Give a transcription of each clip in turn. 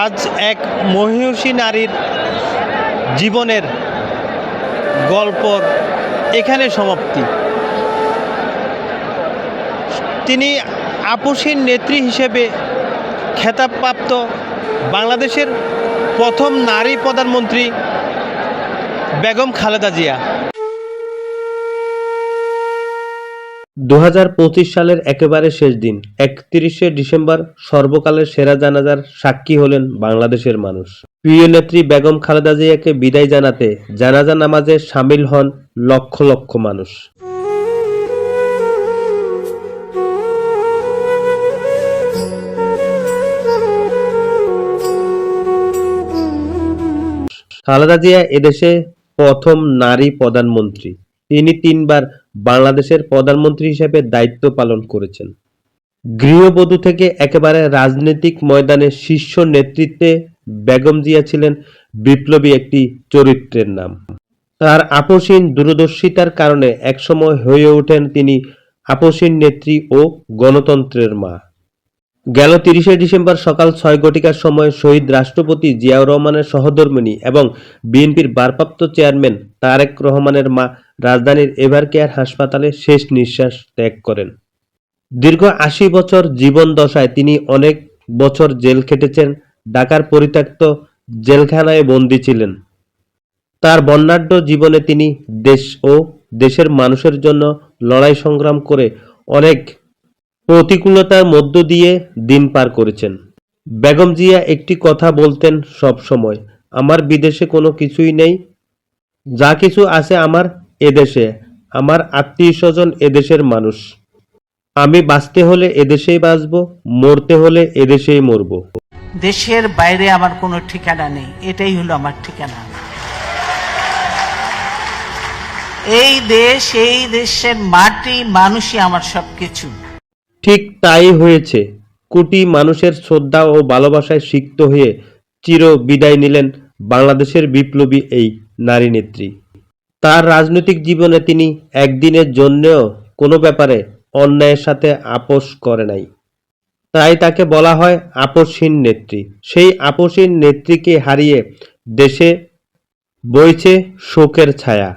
আজ এক মহিষী নারীর জীবনের গল্পর এখানে সমাপ্তি। তিনি আপসীর নেত্রী হিসেবে খেতাবপ্রাপ্ত বাংলাদেশের প্রথম নারী প্রধানমন্ত্রী বেগম খালেদা জিয়া। 2025 সালের একেবারে শেষ দিন 31শে ডিসেম্বর সর্বকালের সেরা জানাজার সাক্ষী হলেন বাংলাদেশের মানুষ। প্রিয় নেত্রী বেগম খালেদা জিয়াকে বিদায় জানাতে জানাজা নামাজে শামিল হন লক্ষ লক্ষ মানুষ। খালেদা জিয়া এদেশে প্রথম নারী প্রধানমন্ত্রী। তিনি 3 বার বাংলাদেশের প্রধানমন্ত্রী হিসেবে দায়িত্ব পালন করেছেন। গৃহবধূ থেকে একেবারে রাজনৈতিক ময়দানে শীর্ষ নেতৃত্বে বেগম জিয়া ছিলেন বিপ্লবী একটি চরিত্রের নাম। তার আপসীন দূরদর্শিতার কারণে একসময় হয়ে ওঠেন তিনি আপসীন নেত্রী ও গণতন্ত্রের মা। গেল 30শে ডিসেম্বর সকাল 6 ঘটিকার সময় শহীদ রাষ্ট্রপতি জিয়াউর রহমানের সহধর্মিণী এবং বিএনপির ভারপ্রাপ্ত চেয়ারম্যান তারেক রহমানের মা রাজধানীর এভারকেয়ার হাসপাতালে শেষ নিঃশ্বাস ত্যাগ করেন। দীর্ঘ 80 বছর জীবন দশায় তিনি অনেক বছর জেল খেটেছেন, ঢাকার পরিত্যক্ত জেলখানায় বন্দী ছিলেন। তার বর্ণাঢ্য জীবনে তিনি দেশ ও দেশের মানুষের জন্য লড়াই সংগ্রাম করে অনেক প্রতিকূলতার মধ্য দিয়ে দিন পার করেছেন। বেগম জিয়া একটি কথা বলতেন সব সময়, আমার বিদেশে কোনো কিছুই নেই, যা কিছু আছে আমার এদেশে, আমার আত্মীয়স্বজন এদেশের মানুষ। আমি বাঁচতে হলে এদেশেই বাঁচবো, মরতে হলে এদেশেই মরব। দেশের বাইরে আমার কোনো ঠিকানা নেই, এটাই হলো আমার ঠিকানা। এই দেশ, এই দেশের মাটি, মানুষই আমার সবকিছু। ঠিক তাই হয়েছে। কোটি মানুষের শ্রদ্ধা ও ভালোবাসায় সিক্ত হয়ে চির বিদায় নিলেন বাংলাদেশের বিপ্লবী এই নারী নেত্রী। তার রাজনৈতিক জীবনে তিনি একদিনের জন্যও কোনো ব্যাপারে অন্যায়ের সাথে আপোষ করে নাই। তাই তাকে বলা হয় আপসহীন নেত্রী। সেই আপসহীন নেত্রীকে হারিয়ে দেশে বইছে শোকের ছায়া।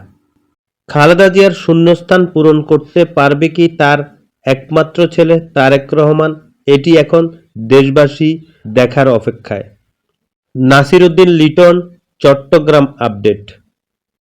খালেদা জিয়ার শূন্যস্থান পূরণ করতে পারবে কি তার একমাত্র ছেলে তারেক রহমান? এটি এখন দেশবাসী দেখার অপেক্ষায়। নাসির উদ্দিন লিটন, চট্টগ্রাম আপডেট।